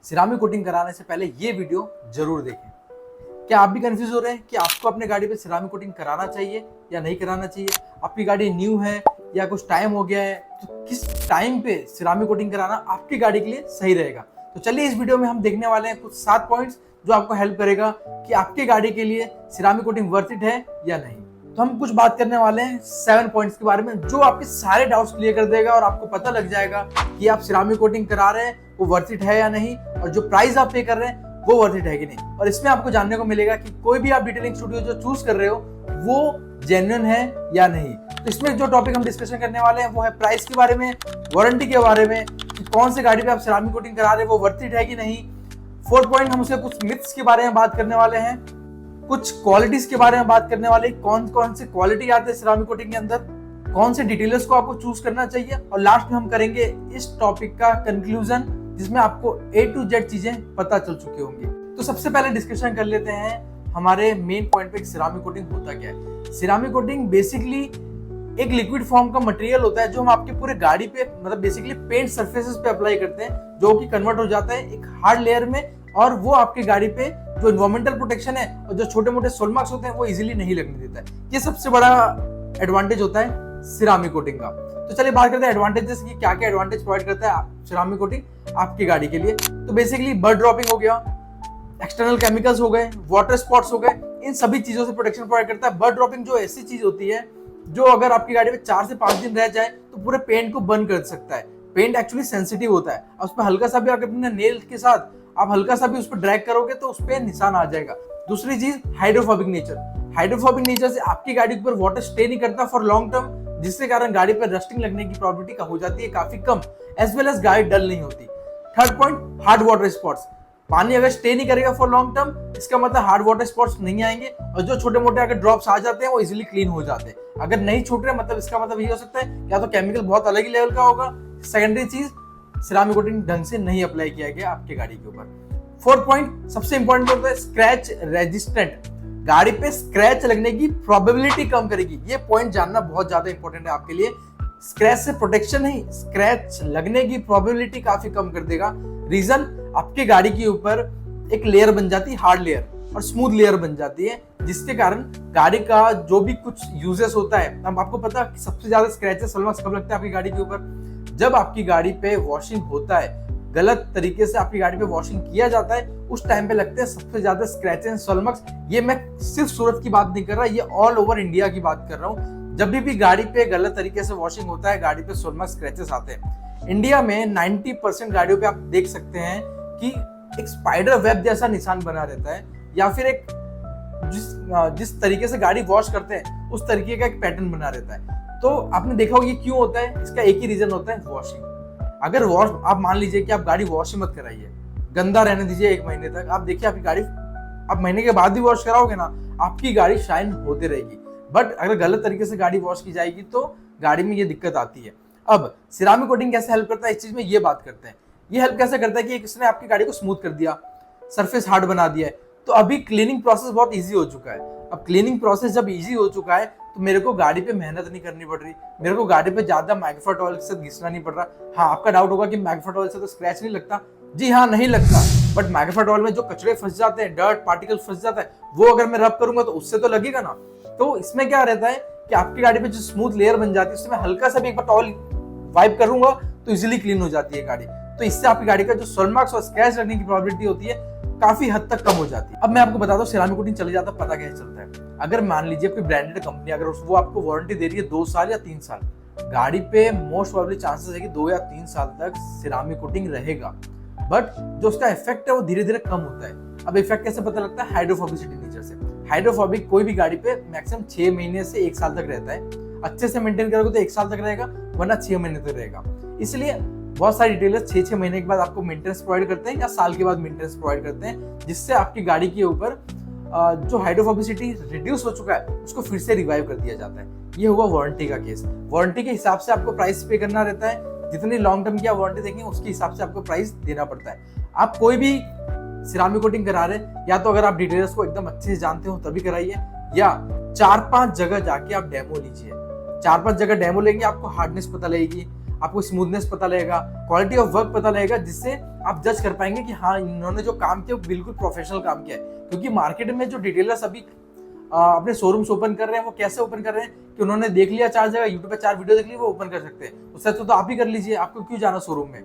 Ceramic coating कराने से पहले ये वीडियो जरूर देखें। क्या आप भी कंफ्यूज हो रहे हैं कि आपको अपने गाड़ी पे सिरामिक कोटिंग कराना चाहिए या नहीं कराना चाहिए? आपकी गाड़ी न्यू है या कुछ टाइम हो गया है, तो किस टाइम पे सिरामिक कोटिंग कराना आपकी गाड़ी के लिए सही रहेगा? तो चलिए इस वीडियो में हम देखने वाले हैं कुछ 7 पॉइंट्स जो आपको हेल्प करेगा कि आपकी गाड़ी के लिए सिरामिक कोटिंग वर्थ इट है या नहीं। तो हम कुछ बात करने वाले हैं 7 पॉइंट्स के बारे में जो आपके सारे डाउट्स क्लियर कर देगा और आपको पता लग जाएगा कि आप सिरामिक कोटिंग करा रहे हैं वो वर्थ इट है या नहीं, और जो प्राइस आप पे कर रहे हैं वो वर्थ इट है कि नहीं। और इसमें आपको जानने को मिलेगा कि कोई भी आप डिटेलिंग स्टूडियो जो चूज कर रहे हो वो जेन्युइन है या नहीं। तो इसमें जो टॉपिक हम डिस्कशन करने वाले हैं वो है प्राइस के बारे में, वारंटी के बारे में, कि कौन से गाड़ी पे आप सिरामिक कोटिंग करा रहे हैं वो वर्थ इट है कि नहीं। 4th पॉइंट हम उसके कुछ मिथ्स के बारे में बात करने वाले हैं, कुछ क्वालिटीज के बारे में बात करने वाले, कौन कौन से क्वालिटी आते हैं सिरामिक कोटिंग के अंदर, कौन से डिटेलर्स को आपको चूज करना चाहिए, और लास्ट में हम करेंगे इस टॉपिक का कंक्लूजन जिसमें आपको A to Z चीजें पता चल चुकी होंगी। तो सबसे पहले डिस्कशन कर लेते हैं हमारे मेन पॉइंट पे सिरामिक कोटिंग होता क्या है। सिरामिक कोटिंग बेसिकली एक लिक्विड फॉर्म का मटेरियल होता है जो हम आपके पूरे गाड़ी पे मतलब बेसिकली पेंट सरफेसेस पे अप्लाई करते हैं, जो कि कन्वर्ट हो जाता है एक हार्ड लेयर में, और वो आपकी गाड़ी पे जो एनवायरमेंटल प्रोटेक्शन है और जो छोटे मोटे सोल मार्क्स होते हैं वो इजीली नहीं लगने देता है। ये सबसे बड़ा एडवांटेज होता है सिरामिक कोटिंग का। तो चलिए बात करते हैं एडवांटेजेस की, क्या क्या एडवांटेज प्रोवाइड करता है सिरामिक कोटिंग आपकी गाड़ी के लिए। तो बेसिकली बर्ड ड्रॉपिंग हो गया, एक्सटर्नल केमिकल्स हो गए, वाटर स्पॉट्स हो गए, इन सभी चीजों से प्रोटेक्शन प्रोवाइड करता है। बर्ड ड्रॉपिंग जो ऐसी चीज होती है जो अगर आपकी गाड़ी में 4 से 5 दिन रह जाए तो पूरे पेंट को बर्न कर सकता है। पेंट एक्चुअली सेंसिटिव होता है, और उसमें हल्का सा भी अगर अपने नेल के साथ आप हल्का सा भी उस पर ड्रैग करोगे तो उस पर निशान आ जाएगा। दूसरी चीज हाइड्रोफोबिक नेचर। हाइड्रोफोबिक नेचर से आपकी गाड़ी के ऊपर वाटर स्टे नहीं करता फॉर लॉन्ग टर्म, जिसके कारण गाड़ी पर रस्टिंग लगने की प्रोबेबिलिटी हो जाती है काफी कम, एज वेल एज गाड़ी डल नहीं होती। 3rd point hard water spots. पानी अगर स्टे नहीं करेगा फॉर लॉन्ग टर्म, इसका मतलब हार्ड वाटर स्पॉट्स नहीं आएंगे, और जो छोटे मोटे अगर ड्रॉप्स आ जाते हैं वो इजीली क्लीन हो जाते हैं। अगर नहीं छूट रहे मतलब इसका मतलब ये हो सकता है या तो केमिकल बहुत अलग ही लेवल का होगा। सेकेंडरी चीज, सिरामिक कोटिंग ढंग से नहीं अप्लाई किया गया आपकी गाड़ी के ऊपर। 4th पॉइंट सबसे इंपॉर्टेंट होता है स्क्रैच रेजिस्टेंट। गाड़ी पे स्क्रैच लगने की प्रोबेबिलिटी कम करेगी। ये पॉइंट जानना बहुत ज्यादा इंपॉर्टेंट है आपके लिए। स्क्रैच से प्रोटेक्शन नहीं, स्क्रैच लगने की प्रोबेबिलिटी काफी कम कर देगा। रीजन, आपकी गाड़ी के ऊपर एक लेयर बन जाती है, हार्ड लेयर और स्मूथ लेयर बन जाती है, जिसके कारण गाड़ी का जो भी कुछ यूजेस होता है, अब आपको पता है सबसे ज्यादा स्क्रैचेस कब लगता है आपकी गाड़ी के ऊपर? जब आपकी गाड़ी पे वॉशिंग होता है, गलत तरीके से आपकी गाड़ी पे वॉशिंग किया जाता है, उस टाइम पे लगते हैं सबसे ज्यादा स्क्रैचेस एंड सोलमार्क्स। ये मैं सिर्फ सूरत की बात नहीं कर रहा, ये ऑल ओवर इंडिया की बात कर रहा हूँ। जब भी गाड़ी पे गलत तरीके से वॉशिंग होता है, गाड़ी पे सोलमार्क स्क्रैचेस आते हैं। इंडिया में 90% गाड़ियों पे आप देख सकते हैं कि एक स्पाइडर वेब जैसा निशान बना रहता है, या फिर एक जिस तरीके से गाड़ी वॉश करते हैं उस तरीके का एक पैटर्न बना रहता है। तो आपने देखा होगा ये क्यों होता है? इसका एक ही रीजन होता है, वॉशिंग। अगर वॉश आप मान लीजिए कि आप गाड़ी वॉश ही मत कराइए, गंदा रहने दीजिए 1 महीने तक, आप देखिए आपकी गाड़ी आप महीने के बाद भी वॉश कराओगे ना, आपकी गाड़ी शाइन होती रहेगी। बट अगर गलत तरीके से गाड़ी वॉश की जाएगी तो गाड़ी में ये दिक्कत आती है। अब सिरामिक कोटिंग कैसे हेल्प करता है इस चीज में, ये बात करते हैं। ये हेल्प कैसे करता है कि इसने आपकी गाड़ी को स्मूथ कर दिया, सरफेस हार्ड बना दिया है, तो अभी क्लीनिंग प्रोसेस बहुत इजी हो चुका है। अब क्लीनिंग प्रोसेस जब इजी हो चुका है तो मेरे को गाड़ी पे मेहनत नहीं करनी पड़ रही, मेरे को गाड़ी पे ज्यादा मैग्नीफाइड ऑयल के साथ घिसना नहीं पड़ रहा। हाँ, आपका डाउट होगा कि मैग्नीफाइड ऑयल से तो स्क्रैच नहीं लगता। जी हाँ, नहीं लगता, बट मैग्नीफाइड ऑयल में जो कचरे फंस जाते हैं, डर्ट पार्टिकल फंस जाता है, वो अगर मैं रब करूंगा तो उससे तो लगेगा ना। तो इसमें क्या रहता है कि आपकी गाड़ी पे जो स्मूथ लेयर बन जाती है उसमें हल्का सा भी एक बार टॉवल वाइप करूंगा तो इजीली क्लीन हो जाती है गाड़ी। तो इससे आपकी गाड़ी का जो सोल मार्क्स और स्क्रैच लगने की प्रोबेबिलिटी होती है काफी हद तक कम हो जाती है। अब मैं आपको बता दूं सिरामिक कोटिंग चले जाता पता कैसे चलता है। अगर मान लीजिए कोई ब्रांडेड कंपनी अगर वो आपको वारंटी दे रही है 2 साल या 3 साल, गाड़ी पे मोस्ट प्रोबेबली चांसेस है कि 2 या 3 साल तक सिरामिक कोटिंग रहेगा, बट जो उसका इफेक्ट है वो धीरे धीरे कम होता है। अब इफेक्ट कैसे पता लगता है? हाइड्रोफोबिसिटी नेचर से। हाइड्रोफोबिक कोई भी गाड़ी पे मैक्सिमम 6 महीने से 1 साल तक रहता है। अच्छे से मेंटेन करोगे तो 1 साल तक रहेगा, वरना 6 महीने तक रहेगा। इसलिए बहुत सारे डिटेलर्स 6-6 महीने के बाद आपको मेंटेनेंस प्रोवाइड करते हैं या साल के बाद मेंटेनेंस प्रोवाइड करते हैं, जिससे आपकी गाड़ी के ऊपर जो हाइड्रोफोबिसिटी रिड्यूस हो चुका है उसको फिर से रिवाइव कर दिया जाता है। ये हुआ वारंटी का केस। वारंटी के हिसाब से आपको प्राइस पे करना रहता है, जितनी लॉन्ग टर्म की आप वारंटी देंगे उसके हिसाब से आपको प्राइस देना पड़ता है। आप कोई भी सिरामिक कोटिंग करा रहे हैं, या तो अगर आप डिटेलर्स को एकदम अच्छे से जानते हो तभी कराइए, या 4-5 जगह जाके आप डेमो लीजिए। 4-5 जगह डेमो लेंगे, आपको हार्डनेस पता लगेगी, आपको स्मूथनेस पता लगेगा, क्वालिटी ऑफ वर्क पता लगेगा, जिससे आप जज कर पाएंगे कि हाँ इन्होंने जो काम किया वो बिल्कुल प्रोफेशनल काम किया है। क्योंकि मार्केट में जो डिटेलर्स अभी अपने शोरूम्स ओपन कर रहे हैं वो कैसे ओपन कर रहे हैं कि उन्होंने देख लिया 4 जगह, यूट्यूब पे 4 वीडियो देख ली, वो ओपन कर सकते हैं। उससे तो आप ही कर लीजिए, आपको क्यों जाना शोरूम में।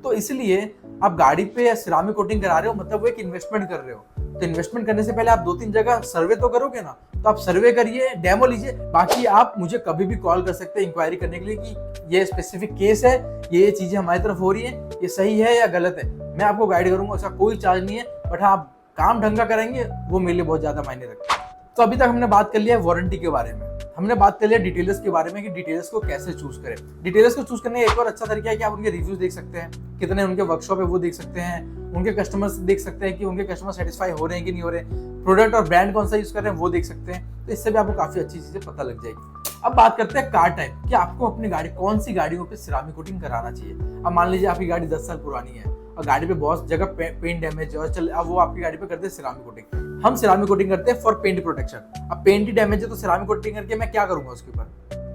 तो इसलिए आप गाड़ी पे सिरामिक कोटिंग करा रहे हो मतलब वो एक इन्वेस्टमेंट कर रहे हो। तो इन्वेस्टमेंट करने से पहले आप 2-3 जगह सर्वे तो करोगे ना, तो आप सर्वे करिए, डेमो लीजिए। बाकी आप मुझे कभी भी कॉल कर सकते हैं इंक्वायरी करने के लिए कि ये स्पेसिफिक केस है, ये चीजें हमारी तरफ हो रही है, ये सही है या गलत है। मैं आपको गाइड करूंगा, उसका कोई चार्ज नहीं है, बट हाँ आप काम ढंग का करेंगे वो मेरे लिए बहुत ज्यादा मायने रखता है। तो अभी तक हमने बात कर लिया है वारंटी के बारे में, हमने बात कर लिया डिटेलर्स के बारे में कि डिटेलर्स को कैसे चूज करें। डिटेलर्स को चूज करने का एक और अच्छा तरीका है कि आप उनके रिव्यूज देख सकते हैं, कितने उनके वर्कशॉप है वो देख सकते हैं, उनके कस्टमर्स देख सकते हैं कि उनके कस्टमर सेटिस्फाई हो रहे हैं कि नहीं हो रहे, प्रोडक्ट और ब्रांड कौन सा यूज कर रहे हैं वो देख सकते हैं। तो इससे भी आपको काफी अच्छी चीजें पता लग जाएगी। अब बात करते हैं कार टाइप, कि आपको अपनी गाड़ी कौन सी गाड़ियों पे सिरामिक कोटिंग कराना चाहिए। अब मान लीजिए आपकी गाड़ी 10 साल पुरानी है और गाड़ी पे बहुत जगह पेंट डैमेज है और चल अब वो आपकी गाड़ी पे करते हैं सिरामिक कोटिंग। हम सिरामिक कोटिंग करते हैं फॉर पेंट प्रोटेक्शन। अब पेंट ही डैमेज है तो सिरामिक कोटिंग करके मैं क्या करूंगा उसके ऊपर,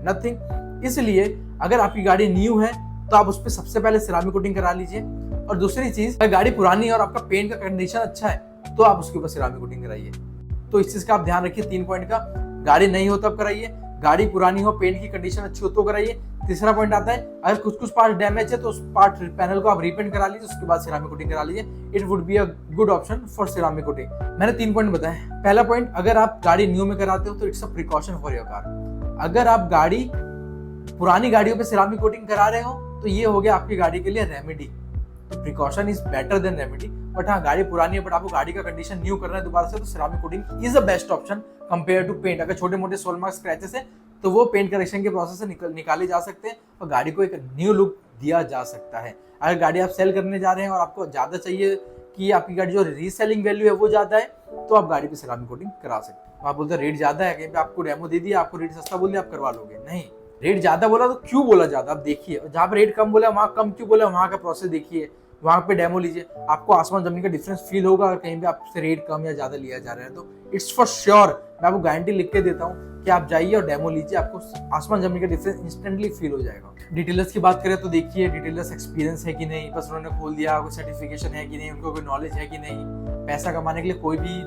नथिंग। इसलिए अगर आपकी गाड़ी न्यू है तो आप उस पर सबसे पहले सिरामिक कोटिंग करा लीजिए। और दूसरी चीज, अगर गाड़ी पुरानी है और आपका पेंट का कंडीशन अच्छा है तो आप उसके ऊपर सिरामिक कोटिंग कराइए। तो इस चीज का आप ध्यान रखिए 3 पॉइंट का। गाड़ी नई हो तब कराइए, गाड़ी पुरानी हो, पेंट की कंडीशन अच्छी हो तो कराइए। तीसरा पॉइंट आता है, अगर कुछ पार्ट डैमेज है तो उस पार्ट पैनल को आप रीपेंट करा लीजिए, उसके बाद सिरामिक कोटिंग करा लीजिए। It would be a good option for ceramic coating. मैंने 3 पॉइंट बताए। पहला पॉइंट, अगर आप गाड़ी न्यू में कराते हो तो it's a precaution for your car. अगर आप गाड़ी पुरानी गाड़ियों पे सिरामिक कोटिंग करा रहे हो तो ये हो गया आपकी गाड़ी के लिए रेमेडी। तो precaution is better than remedy. But हाँ गाड़ी पुरानी है बट आपको गाड़ी का कंडीशन न्यू करना है दोबारा से, तो ceramic coating is a best option compare to paint. अगर छोटे मोटे सोल मार्क स्क्रैचेस है तो वो पेंट करेक्शन के प्रोसेस से निकाले जा सकते हैं और गाड़ी को एक न्यू लुक दिया जा सकता है। अगर गाड़ी आप सेल करने जा रहे हैं और आपको ज्यादा चाहिए कि आपकी गाड़ी जो रीसेलिंग वैल्यू है वो ज्यादा है, तो आप गाड़ी पे सिरामिक कोटिंग करा सकते हैं। आप बोलते हैं रेट ज्यादा है, कहीं पे आपको डेमो दे दिया, आपको रेट सस्ता बोल दिया, आप करवा लोगे। नहीं, रेट ज्यादा बोला तो क्यों बोला ज्यादा, आप देखिए। जहाँ पे रेट कम बोला वहाँ कम क्यों बोला, वहाँ का प्रोसेस देखिए, वहाँ पे डेमो लीजिए, आपको आसमान जमीन का डिफरेंस फील होगा। अगर कहीं पे आपसे रेट कम या ज्यादा लिया जा रहा है तो इट्स फॉर श्योर, मैं आपको गारंटी लिख के देता हूँ कि आप जाइए और डेमो लीजिए, आपको आसमान जमीन का डिफरेंस इंस्टेंटली फील हो जाएगा। डिटेलर्स की बात करें तो देखिए डिटेलर्स एक्सपीरियंस है कि नहीं, बस उन्होंने खोल दिया, कोई सर्टिफिकेशन है कि नहीं, उनको कोई नॉलेज है कि नहीं। पैसा कमाने के लिए कोई भी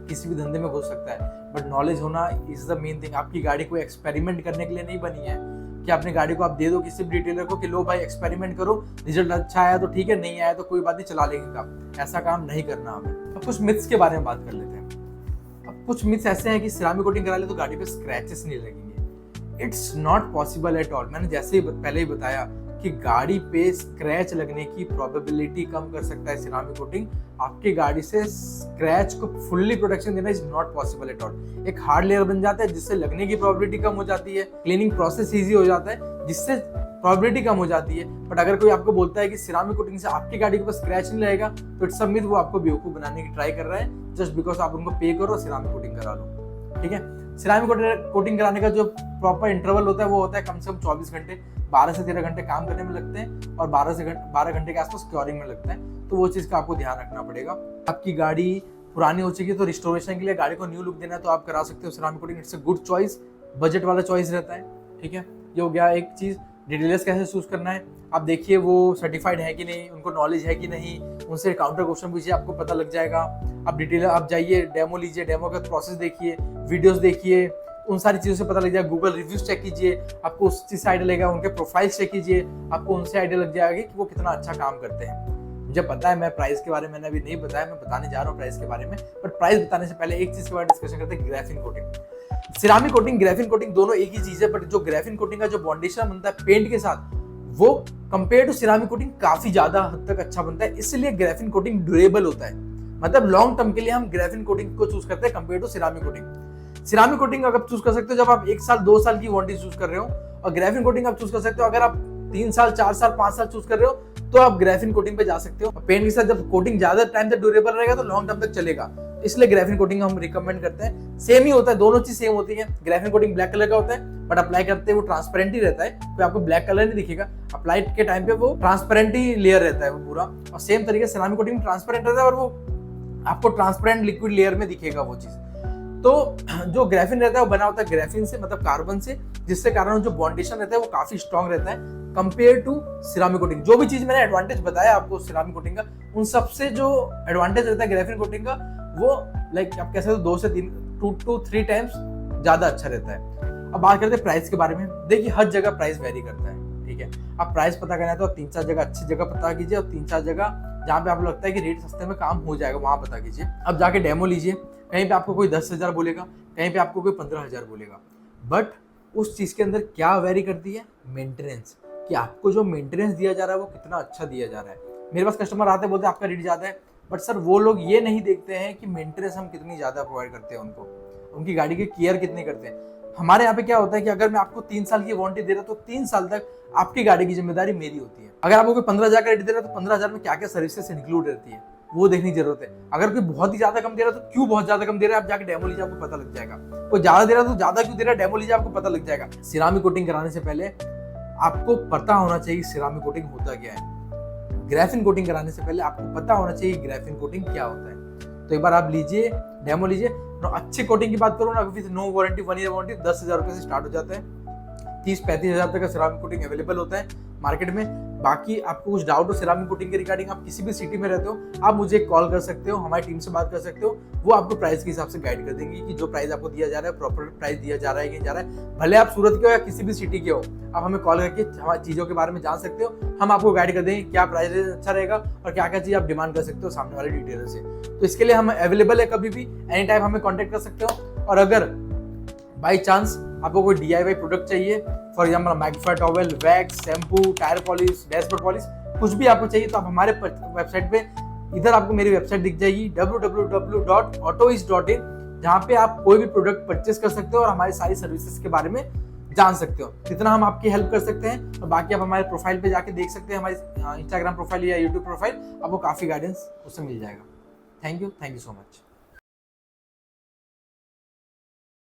किसी भी धंधे में घुस सकता है, बट नॉलेज होना इज द मेन थिंग। आपकी गाड़ी को एक्सपेरिमेंट करने के लिए नहीं बनी है कि अपनी गाड़ी को आप दे दो किसी भी डिटेलर को कि लो भाई एक्सपेरिमेंट करो, रिजल्ट अच्छा आया तो ठीक है, नहीं आया तो कोई बात नहीं, चला लेंगे काम। ऐसा काम नहीं करना हमें। अब कुछ मिथ्स के बारे में बात कर लेते हैं। अब कुछ मिथ्स ऐसे हैं कि सिरामिक कोटिंग करा ले तो गाड़ी पे स्क्रैचेस नहीं लगेंगे। It's not possible at all. मैंने जैसे ही पहले ही बताया कि गाड़ी पे स्क्रैच लगने की प्रोबेबिलिटी कम कर सकता है सिरामिक कोटिंग। आपकी गाड़ी से स्क्रैच को फुल्ली प्रोटेक्शन देना is not possible at all. एक हार्ड लेयर बन जाता है जिससे लगने की प्रोबेबिलिटी कम हो जाती है, क्लीनिंग प्रोसेस इजी हो जाता है जिससे प्रोबेबिलिटी कम हो जाती है। बट अगर कोई आपको बोलता है कि सिरामिक कोटिंग से आपकी गाड़ी के ऊपर स्क्रैच नहीं लगेगा तो इट्स अ मिथ, वो आपको बेवकूफ बनाने की ट्राई कर रहा है जस्ट बिकॉज आप उनको पे करो और सिरामिक कोटिंग करा लो। ठीक है, सिरामिक कोटिंग कराने का जो प्रॉपर इंटरवल होता है वो होता है कम से कम 24 घंटे। 12 से 13 घंटे काम करने में लगते हैं और 12 घंटे के आसपास क्योरिंग में लगता है। तो वो चीज़ का आपको ध्यान रखना पड़ेगा। आपकी गाड़ी पुरानी हो चुकी है तो रिस्टोरेशन के लिए गाड़ी को न्यू लुक देना है तो आप करा सकते हो ceramic coating. It's a good choice, budget वाला चॉइस रहता है। ठीक है, ये हो गया एक चीज़। डिटेलर्स कैसे चूज करना है, आप देखिए वो सर्टिफाइड है कि नहीं, उनको नॉलेज है कि नहीं, उनसे काउंटर क्वेश्चन पूछिए, आपको पता लग जाएगा। आप डिटेलर आप जाइए, डेमो लीजिए, डेमो का प्रोसेस देखिए, वीडियोस देखिए, उन सारी चीज़ों से पता लग जाएगा। गूगल रिव्यूज चेक कीजिए, आपको उस चीज़ से आइडिया लगेगा। उनके प्रोफाइल चेक कीजिए, आपको उनसे आइडिया लग जाएगा कि वो कितना अच्छा काम करते हैं। मुझे पता है मैं प्राइस के बारे में मैंने अभी नहीं बताया, मैं बताने जा रहा हूँ प्राइस के बारे में। बट प्राइस बताने से पहले एक चीज़ के बारे में डिस्कशन करते हैं, graphene coating. Ceramic coating, graphene coating दोनों एक ही चीज़ है, बट जो ग्राफिन कोटिंग का जो बॉन्डेशन बनता है पेंट के साथ वो कंपेयर टू सिरामिक कोटिंग काफी ज्यादा हद तक अच्छा बनता है। इसलिए ग्राफिन कोटिंग ड्यूरेबल होता है। मतलब लॉन्ग टर्म के लिए हम ग्राफिन कोटिंग को चूज करते हैं compare to ceramic coating. Ceramic coating अगर चूज कर सकते हो जब आप 1 साल 2 साल की वारंटी चूज कर रहे हो, और ग्राफिन कोटिंग आप चूज कर सकते हो अगर आप 3 साल 4 साल 5 साल चूज कर रहे हो तो आप ग्राफिन कोटिंग पे जा सकते हो। पेंट के साथ जब कोटिंग ज्यादा टाइम तक ड्यूरेबल रहेगा तो लॉन्ग टर्म तक चलेगा, इसलिए ग्राफिन कोटिंग हम रिकमेंड करते हैं। सेम ही होता है, दोनों चीज सेम होती है। ग्राफिन कोटिंग ब्लैक कलर का होता है बट अप्लाई करते हैं वो ट्रांसपेरेंट ही रहता है, तो आपको ब्लैक कलर नहीं दिखेगा। अप्लाई के टाइम पे वो ट्रांसपेरेंट ही लेयर रहता है वो पूरा। और सेम तरीके से सिरामिक कोटिंग ट्रांसपेरेंट रहता है और वो आपको ट्रांसपेरेंट लिक्विड लेयर में दिखेगा वो चीज। तो जो ग्राफिन रहता है वो बना होता है ग्राफिन से, मतलब कार्बन से, जिससे कारण जो बॉन्डेशन रहता है वो काफी स्ट्रॉन्ग रहता है कंपेयर टू सिरामिक कोटिंग। जो भी चीज मैंने एडवांटेज बताया आपको सिरामिक कोटिंग का, उन सबसे जो एडवांटेज रहता है ग्रेफिन कोटिंग का, वो लाइक आप कह सकते हो 2 to 3 टाइम्स ज्यादा अच्छा रहता है। अब बात करते हैं प्राइस के बारे में। देखिए हर जगह प्राइस वेरी करता है, ठीक है। आप प्राइस पता करना है तो 3-4 जगह अच्छी जगह पता कीजिए, और 3-4 जगह जहाँ पे आपको लगता है कि रेट सस्ते में काम हो जाएगा वहां पता कीजिए। अब जाके डेमो लीजिए, कहीं पे आपको कोई 10,000 बोलेगा, कहीं पे आपको कोई 15,000 बोलेगा, बट उस चीज के अंदर क्या वेरी करती है, मेंटेनेंस, कि आपको जो मेंटेनेंस दिया जा रहा है वो कितना अच्छा दिया जा रहा है। मेरे पास कस्टमर आते हैं बोलते हैं आपका रेट ज्यादा है, बट सर वो लोग ये नहीं देखते हैं कि मेंटेनेंस हम कितनी ज्यादा प्रोवाइड करते हैं उनको, उनकी गाड़ी की केयर कितनी करते हैं। हमारे यहाँ पे क्या होता है कि अगर मैं आपको 3 साल की वारंटी दे रहा हूँ तो 3 साल तक आपकी गाड़ी की जिम्मेदारी मेरी होती है। अगर आपको कोई 15,000 का रेट दे रहा है तो 15,000 में क्या क्या सर्विसेज इंक्लूड रहती है वो देखने की जरूरत है। अगर कोई बहुत ही ज्यादा कम दे रहा है तो क्यों बहुत ज्यादा कम दे रहा है, आप जाके डेमो लीजिए आपको पता लग जाएगा। कोई ज्यादा दे रहा है तो ज्यादा क्यों दे रहा है, डेमो लीजिए आपको पता लग जाएगा। सिरामिक कोटिंग कराने से पहले आपको पता होना चाहिए सिरामिक कोटिंग होता क्या है। ग्रेफिन कोटिंग कराने से पहले आपको पता होना चाहिए ग्रेफिन कोटिंग क्या होता है। तो एक बार आप लीजिए, डेमो लीजिए। अच्छे कोटिंग की बात करूँ ना, with no warranty, 1 year warranty 10,000 रुपए से स्टार्ट हो जाता है। 30-35,000 तक का सिरामिक कोटिंग अवेलेबल होता है मार्केट में। बाकी आपको कुछ डाउट हो सिरामिक कोटिंग के रिगार्डिंग, आप किसी भी सिटी में रहते हो आप मुझे कॉल कर सकते हो, हमारी टीम से बात कर सकते हो, वो आपको प्राइस के हिसाब से गाइड कर देंगे कि जो प्राइस आपको दिया जा रहा है प्रॉपर प्राइस दिया जा रहा है कि नहीं जा रहा है। भले आप सूरत के हो या किसी भी सिटी के हो, आप हमें कॉल करके हमारी चीजों के बारे में जान सकते हो, हम आपको गाइड कर देंगे क्या प्राइस अच्छा रहेगा और क्या क्या चीज आप डिमांड कर सकते हो सामने वाले डिटेलर से। तो इसके लिए हम अवेलेबल है, कभी भी एनी टाइम हमें कॉन्टेक्ट कर सकते हो। और अगर बाई चांस आपको कोई DIY प्रोडक्ट चाहिए, for example magnifier towel, wax, shampoo, tyre polish, dashboard polish, कुछ भी आपको चाहिए तो आप हमारे वेबसाइट पे, इधर आपको मेरी वेबसाइट दिख जाएगी www.autoease.in, जहाँ पे आप कोई भी प्रोडक्ट परचेस कर सकते हो और हमारी सारी सर्विसेज के बारे में जान सकते हो। जितना हम आपकी हेल्प कर सकते हैं, और बाकी आप हमारे प्रोफाइल पे जाके देख सकते हैं, हमारी इंस्टाग्राम प्रोफाइल या यूट्यूब प्रोफाइल, आपको काफी गाइडेंस उससे मिल जाएगा। Thank you so much.